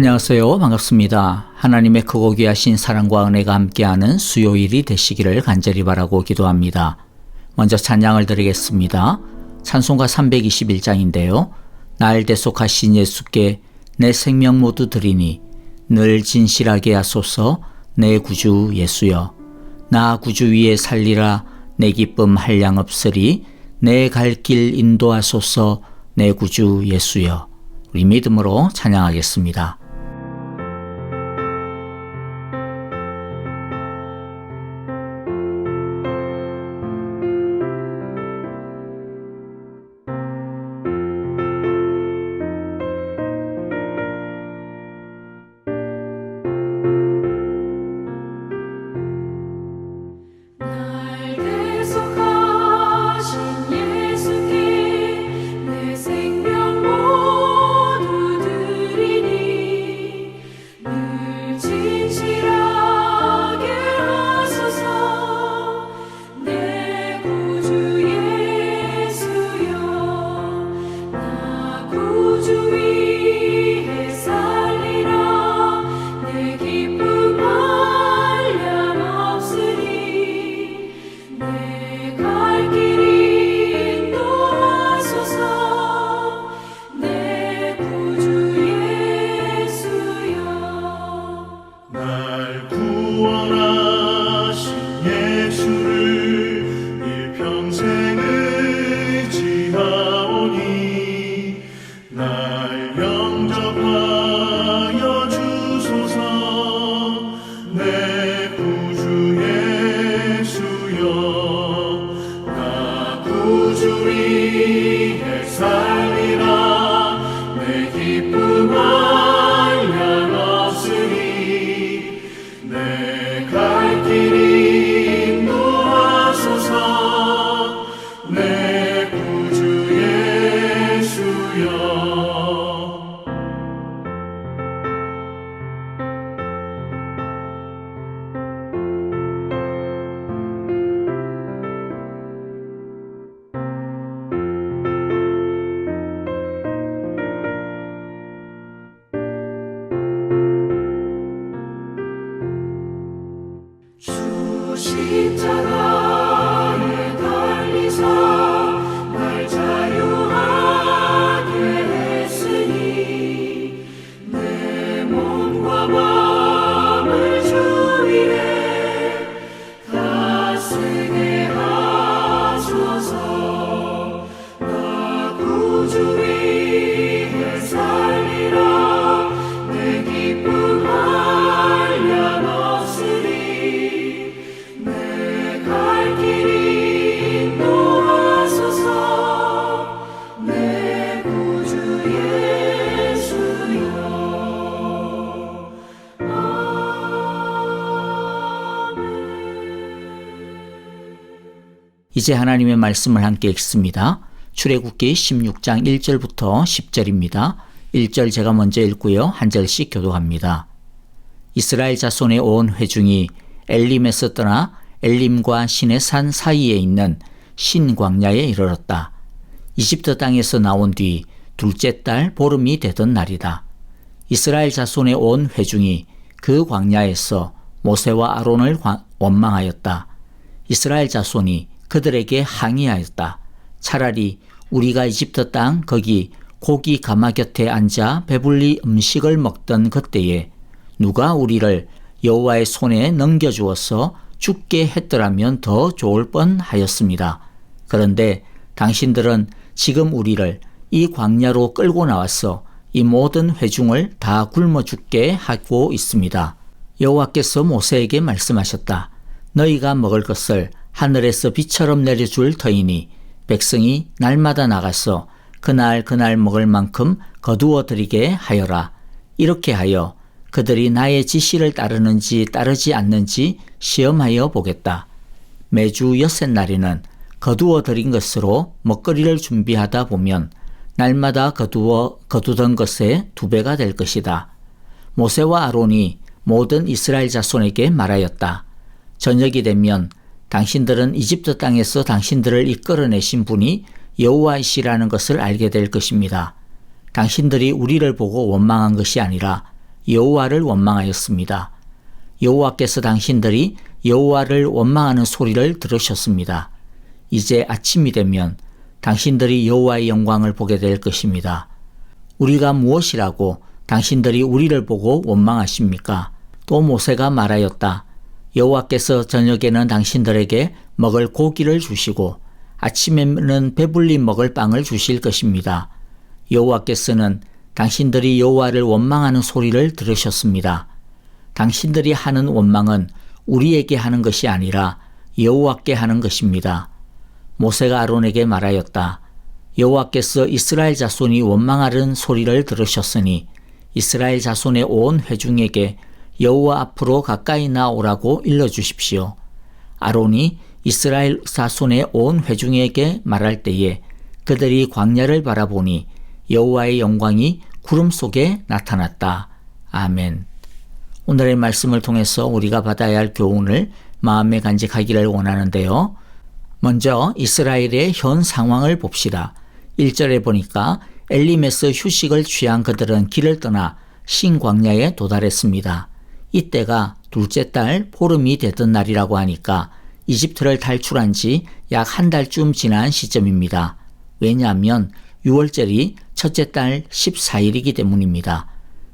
안녕하세요. 반갑습니다. 하나님의 크고 귀하신 사랑과 은혜가 함께하는 수요일이 되시기를 간절히 바라고 기도합니다. 먼저 찬양을 드리겠습니다. 찬송가 321장인데요. 날 대속하신 예수께 내 생명 모두 드리니 늘 진실하게 하소서 내 구주 예수여. 나 구주 위에 살리라 내 기쁨 한량 없으리 내 갈 길 인도하소서 내 구주 예수여. 우리 믿음으로 찬양하겠습니다. 십자가에 달리사 날 자유하게 했으니 내 몸과 마음을 주 위에 다 쓰게 하소서. 나 구주 위에 살리라 내 기쁨 한량 없으리 내 갈 길 인도하소서 내 구주 예수여. 이제 하나님의 말씀을 함께 읽습니다. 출애굽기 16장 1절부터 10절입니다. 1절 제가 먼저 읽고요. 한 절씩 교독합니다. 이스라엘 자손의 온 회중이 엘림에서 떠나 엘림과 신의 산 사이에 있는 신광야에 이르렀다. 이집트 땅에서 나온 뒤 둘째 달 보름이 되던 날이다. 이스라엘 자손의 온 회중이 그 광야에서 모세와 아론을 원망하였다. 이스라엘 자손이 그들에게 항의하였다. 차라리 우리가 이집트 땅 거기 고기 가마 곁에 앉아 배불리 음식을 먹던 그때에 누가 우리를 여호와의 손에 넘겨주어서 죽게 했더라면 더 좋을 뻔하였습니다. 그런데 당신들은 지금 우리를 이 광야로 끌고 나와서 이 모든 회중을 다 굶어 죽게 하고 있습니다. 여호와께서 모세에게 말씀하셨다. 너희가 먹을 것을 하늘에서 비처럼 내려줄 터이니 백성이 날마다 나가서 그날 먹을 만큼 거두어 드리게 하여라. 이렇게 하여 그들이 나의 지시를 따르는지 따르지 않는지 시험하여 보겠다. 매주 엿새날에는 거두어 드린 것으로 먹거리를 준비하다 보면 날마다 거두던 것의 2배가 될 것이다. 모세와 아론이 모든 이스라엘 자손에게 말하였다. 저녁이 되면 당신들은 이집트 땅에서 당신들을 이끌어내신 분이 여호와이시라는 것을 알게 될 것입니다. 당신들이 우리를 보고 원망한 것이 아니라 여호와를 원망하였습니다. 여호와께서 당신들이 여호와를 원망하는 소리를 들으셨습니다. 이제 아침이 되면 당신들이 여호와의 영광을 보게 될 것입니다. 우리가 무엇이라고 당신들이 우리를 보고 원망하십니까? 또 모세가 말하였다. 여호와께서 저녁에는 당신들에게 먹을 고기를 주시고 아침에는 배불리 먹을 빵을 주실 것입니다. 여호와께서는 당신들이 여호와를 원망하는 소리를 들으셨습니다. 당신들이 하는 원망은 우리에게 하는 것이 아니라 여호와께 하는 것입니다. 모세가 아론에게 말하였다. 여호와께서 이스라엘 자손이 원망하는 소리를 들으셨으니 이스라엘 자손의 온 회중에게 여호와 앞으로 가까이 나오라고 일러주십시오. 아론이 이스라엘 자손의 온 회중에게 말할 때에 그들이 광야를 바라보니 여호와의 영광이 구름 속에 나타났다. 아멘. 오늘의 말씀을 통해서 우리가 받아야 할 교훈을 마음에 간직하기를 원하는데요. 먼저 이스라엘의 현 상황을 봅시다. 1절에 보니까 엘림에서 휴식을 취한 그들은 길을 떠나 신광야에 도달했습니다. 이때가 둘째 달 보름이 되던 날이라고 하니까 이집트를 탈출한 지 약 한 달쯤 지난 시점입니다. 왜냐하면 6월절이 첫째 달 14일이기 때문입니다.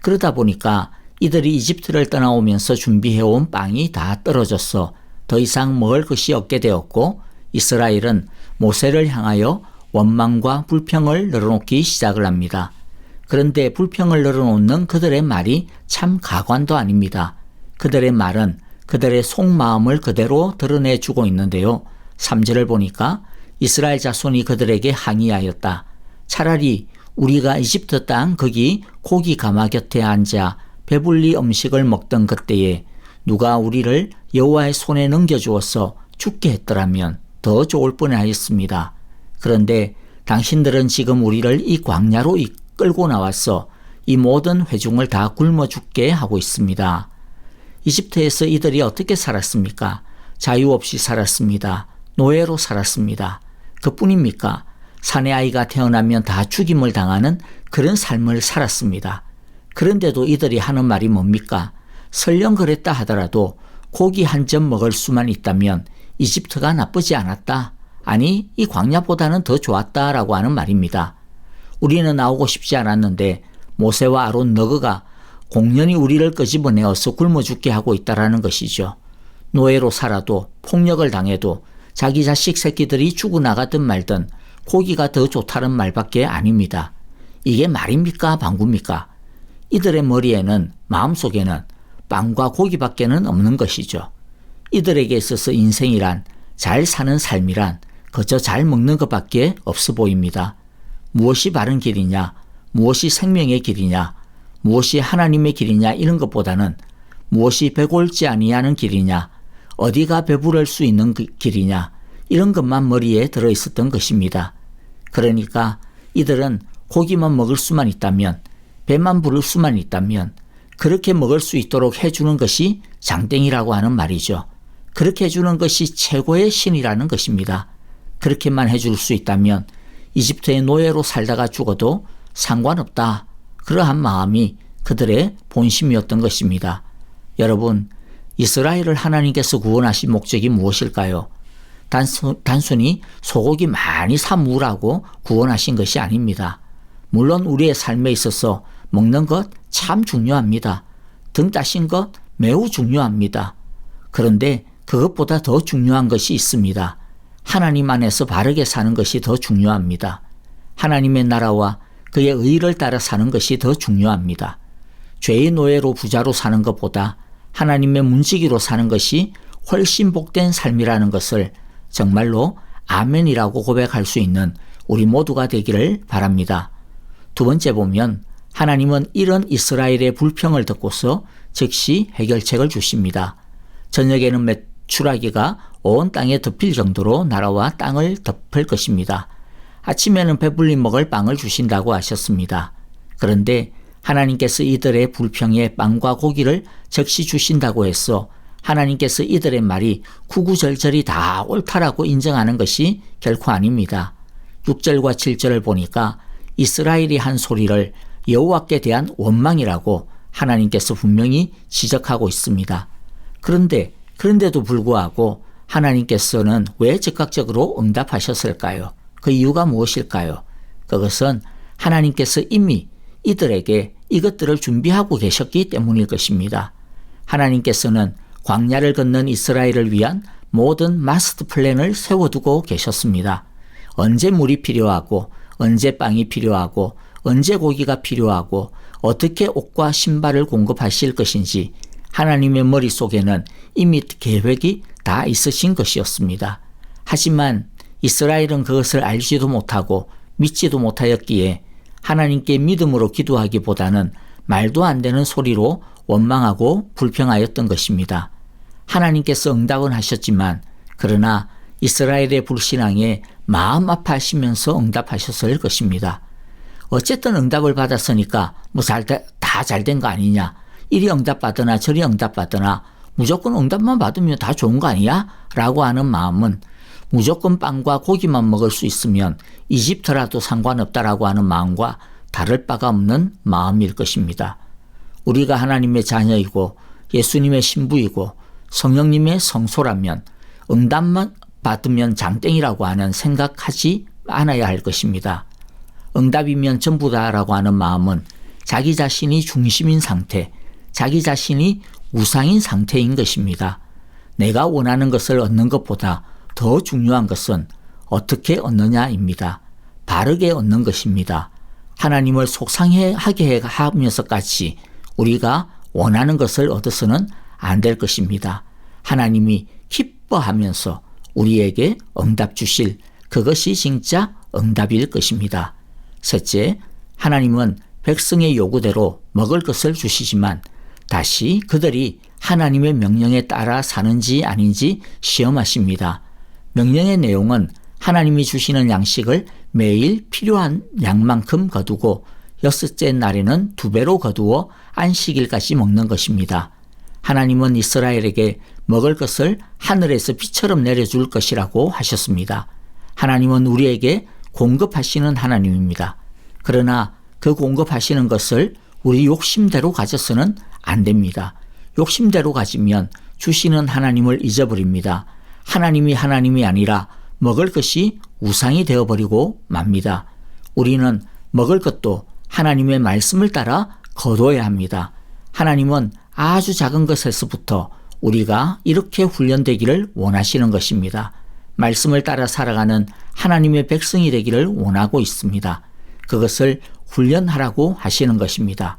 그러다 보니까 이들이 이집트를 떠나오면서 준비해온 빵이 다 떨어져서 더 이상 먹을 것이 없게 되었고 이스라엘은 모세를 향하여 원망과 불평을 늘어놓기 시작을 합니다. 그런데 불평을 늘어놓는 그들의 말이 참 가관도 아닙니다. 그들의 말은 그들의 속마음을 그대로 드러내주고 있는데요. 3절을 보니까 이스라엘 자손이 그들에게 항의하였다. 차라리 우리가 이집트 땅 거기 고기 가마 곁에 앉아 배불리 음식을 먹던 그때에 누가 우리를 여호와의 손에 넘겨주어서 죽게 했더라면 더 좋을 뻔하였습니다. 그런데 당신들은 지금 우리를 이 광야로 이끌고 나와서 이 모든 회중을 다 굶어 죽게 하고 있습니다. 이집트에서 이들이 어떻게 살았습니까? 자유 없이 살았습니다. 노예로 살았습니다. 그뿐입니까? 사내 아이가 태어나면 다 죽임을 당하는 그런 삶을 살았습니다. 그런데도 이들이 하는 말이 뭡니까? 설령 그랬다 하더라도 고기 한 점 먹을 수만 있다면 이집트가 나쁘지 않았다. 아니, 이 광야보다는 더 좋았다라고 하는 말입니다. 우리는 나오고 싶지 않았는데 모세와 아론 너그가 공연히 우리를 끄집어내어서 굶어 죽게 하고 있다라는 것이죠. 노예로 살아도 폭력을 당해도 자기 자식 새끼들이 죽어나가든 말든 고기가 더 좋다는 말밖에 아닙니다. 이게 말입니까? 방구입니까? 이들의 머리에는 마음속에는 빵과 고기밖에는 없는 것이죠. 이들에게 있어서 인생이란 잘 사는 삶이란 그저 잘 먹는 것밖에 없어 보입니다. 무엇이 바른 길이냐, 무엇이 생명의 길이냐, 무엇이 하나님의 길이냐 이런 것보다는 무엇이 배골지 아니하는 길이냐, 어디가 배부를 수 있는 길이냐 이런 것만 머리에 들어있었던 것입니다. 그러니까 이들은 고기만 먹을 수만 있다면, 배만 부를 수만 있다면 그렇게 먹을 수 있도록 해주는 것이 장땡이라고 하는 말이죠. 그렇게 해주는 것이 최고의 신이라는 것입니다. 그렇게만 해줄 수 있다면 이집트의 노예로 살다가 죽어도 상관없다. 그러한 마음이 그들의 본심이었던 것입니다. 여러분, 이스라엘을 하나님께서 구원하신 목적이 무엇일까요? 단순히 소고기 많이 사 먹으라고 구원하신 것이 아닙니다. 물론 우리의 삶에 있어서 먹는 것 참 중요합니다. 등 따신 것 매우 중요합니다. 그런데 그것보다 더 중요한 것이 있습니다. 하나님 안에서 바르게 사는 것이 더 중요합니다. 하나님의 나라와 그의 의를 따라 사는 것이 더 중요합니다. 죄의 노예로 부자로 사는 것보다 하나님의 문지기로 사는 것이 훨씬 복된 삶이라는 것을 정말로 아멘이라고 고백할 수 있는 우리 모두가 되기를 바랍니다. 두 번째 보면 하나님은 이런 이스라엘의 불평을 듣고서 즉시 해결책을 주십니다. 저녁에는 메추라기가 온 땅에 덮일 정도로 날아와 땅을 덮을 것입니다. 아침에는 배불리 먹을 빵을 주신다고 하셨습니다. 그런데 하나님께서 이들의 불평에 빵과 고기를 즉시 주신다고 해서 하나님께서 이들의 말이 구구절절이 다 옳다라고 인정하는 것이 결코 아닙니다. 6절과 7절을 보니까 이스라엘이 한 소리를 여호와께 대한 원망이라고 하나님께서 분명히 지적하고 있습니다. 그런데도 불구하고 하나님께서는 왜 즉각적으로 응답하셨을까요? 그 이유가 무엇일까요? 그것은 하나님께서 이미 이들에게 이것들을 준비하고 계셨기 때문일 것입니다. 하나님께서는 광야를 건넌 이스라엘을 위한 모든 마스터 플랜을 세워두고 계셨습니다. 언제 물이 필요하고 언제 빵이 필요하고 언제 고기가 필요하고 어떻게 옷과 신발을 공급하실 것인지 하나님의 머릿속에는 이미 계획이 다 있으신 것이었습니다. 하지만 이스라엘은 그것을 알지도 못하고 믿지도 못하였기에 하나님께 믿음으로 기도하기보다는 말도 안 되는 소리로 원망하고 불평하였던 것입니다. 하나님께서 응답은 하셨지만 그러나 이스라엘의 불신앙에 마음 아파하시면서 응답하셨을 것입니다. 어쨌든 응답을 받았으니까 다 잘 된 거 아니냐, 이리 응답받으나 저리 응답받으나 무조건 응답만 받으면 다 좋은 거 아니야? 라고 하는 마음은 무조건 빵과 고기만 먹을 수 있으면 이집트라도 상관없다라고 하는 마음과 다를 바가 없는 마음일 것입니다. 우리가 하나님의 자녀이고 예수님의 신부이고 성령님의 성소라면 응답만 받으면 장땡이라고 하는 생각하지 않아야 할 것입니다. 응답이면 전부다라고 하는 마음은 자기 자신이 중심인 상태, 자기 자신이 우상인 상태인 것입니다. 내가 원하는 것을 얻는 것보다 더 중요한 것은 어떻게 얻느냐입니다. 바르게 얻는 것입니다. 하나님을 속상하게 하면서까지 우리가 원하는 것을 얻어서는 안 될 것입니다. 하나님이 기뻐하면서 우리에게 응답 주실 그것이 진짜 응답일 것입니다. 셋째, 하나님은 백성의 요구대로 먹을 것을 주시지만 다시 그들이 하나님의 명령에 따라 사는지 아닌지 시험하십니다. 명령의 내용은 하나님이 주시는 양식을 매일 필요한 양만큼 거두고 여섯째 날에는 2배로 거두어 안식일까지 먹는 것입니다. 하나님은 이스라엘에게 먹을 것을 하늘에서 비처럼 내려줄 것이라고 하셨습니다. 하나님은 우리에게 공급하시는 하나님입니다. 그러나 그 공급하시는 것을 우리 욕심대로 가져서는 안 됩니다. 욕심대로 가지면 주시는 하나님을 잊어버립니다. 하나님이 아니라 먹을 것이 우상이 되어버리고 맙니다. 우리는 먹을 것도 하나님의 말씀을 따라 거둬야 합니다. 하나님은 아주 작은 것에서부터 우리가 이렇게 훈련되기를 원하시는 것입니다. 말씀을 따라 살아가는 하나님의 백성이 되기를 원하고 있습니다. 그것을 훈련하라고 하시는 것입니다.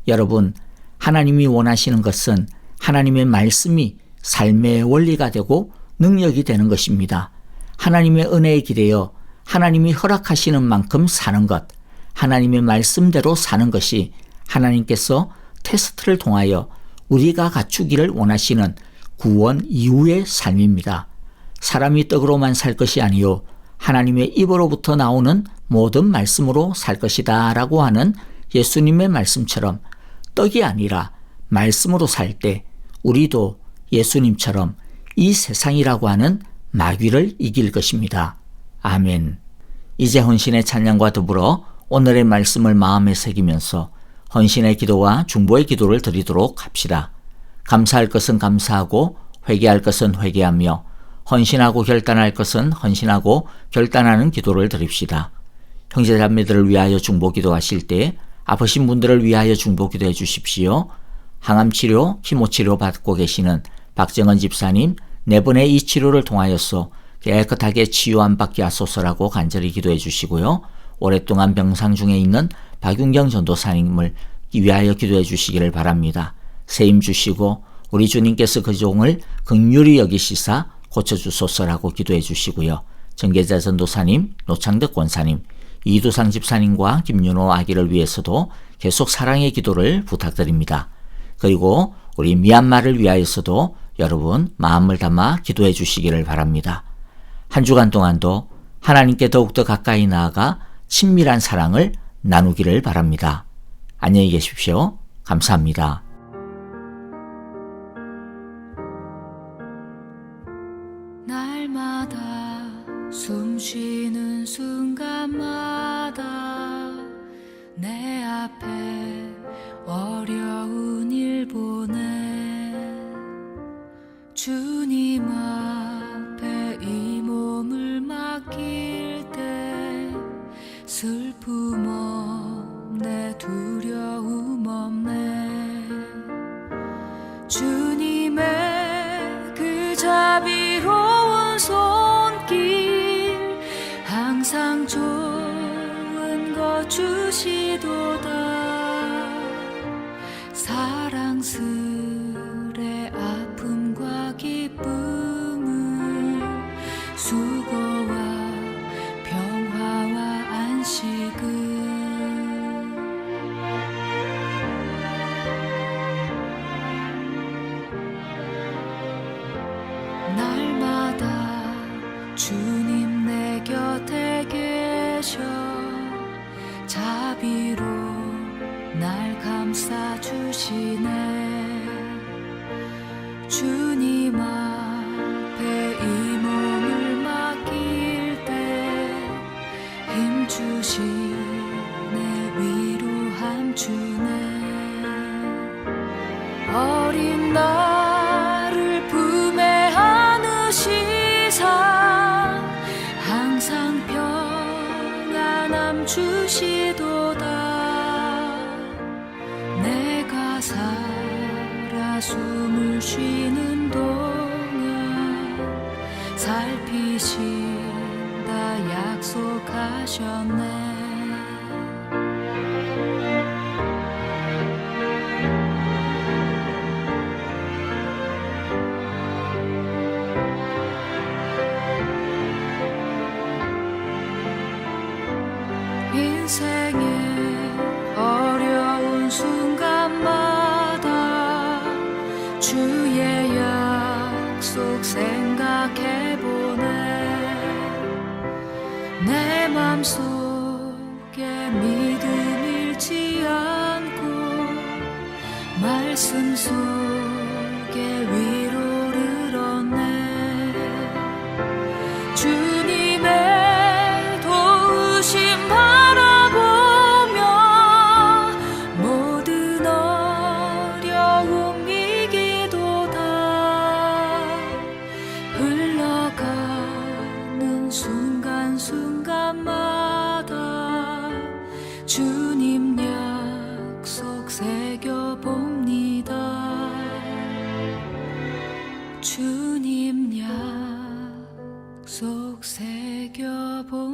여러분, 하나님이 원하시는 것은 하나님의 말씀이 삶의 원리가 되고 능력이 되는 것입니다. 하나님의 은혜에 기대어 하나님이 허락하시는 만큼 사는 것, 하나님의 말씀대로 사는 것이 하나님께서 테스트를 통하여 우리가 갖추기를 원하시는 구원 이후의 삶입니다. 사람이 떡으로만 살 것이 아니요 하나님의 입으로부터 나오는 모든 말씀으로 살 것이다 라고 하는 예수님의 말씀처럼 떡이 아니라 말씀으로 살 때 우리도 예수님처럼 이 세상이라고 하는 마귀를 이길 것입니다. 아멘. 이제 헌신의 찬양과 더불어 오늘의 말씀을 마음에 새기면서 헌신의 기도와 중보의 기도를 드리도록 합시다. 감사할 것은 감사하고 회개할 것은 회개하며 헌신하고 결단할 것은 헌신하고 결단하는 기도를 드립시다. 형제자매들을 위하여 중보 기도하실 때 아프신 분들을 위하여 중보 기도해 주십시오. 항암치료, 키모치료 받고 계시는 박정은 집사님, 4번의 이 치료를 통하여서 깨끗하게 치유함 받게 하소서라고 간절히 기도해 주시고요. 오랫동안 병상 중에 있는 박윤경 전도사님을 위하여 기도해 주시기를 바랍니다. 세임 주시고 우리 주님께서 그 종을 긍휼히 여기시사 고쳐주소서라고 기도해 주시고요. 정계자 전도사님, 노창덕 권사님, 이두상 집사님과 김윤호 아기를 위해서도 계속 사랑의 기도를 부탁드립니다. 그리고 우리 미얀마를 위하여서도 여러분 마음을 담아 기도해 주시기를 바랍니다. 한 주간 동안도 하나님께 더욱더 가까이 나아가 친밀한 사랑을 나누기를 바랍니다. 안녕히 계십시오. 감사합니다. 날마다 숨 쉬는 순간마다 내 앞에 어려운 주님 앞에 이 몸을 맡길 때 슬픔 없네 두려움 없네 주님의 그 자비로운 손길 항상 좋은 것 주시도다 사랑스레 아픔과 기쁨을 수고와 평화와 안식을 날마다 주님 내 곁에 계셔 자비로 날 감싸주시네 주님 앞에 이 몸을 맡길 때 힘주시네 위로함 주네 어린 나를 품에 안으시사 항상 평안함 주시도다 내가 살아 숨을 쉬는 동안 살피신다 약속하셨네 인생의 어려운 순간마다 주의 약속 생각해보네 내 맘속에 믿음 잃지 않고 말씀 속에 위로를 얻네 주님의 도우심 바라보며 모든 어려움 이기도다 흘러가는 순간순간마다 주님 약속 새겨봅니다 주님 약속 새겨봅니다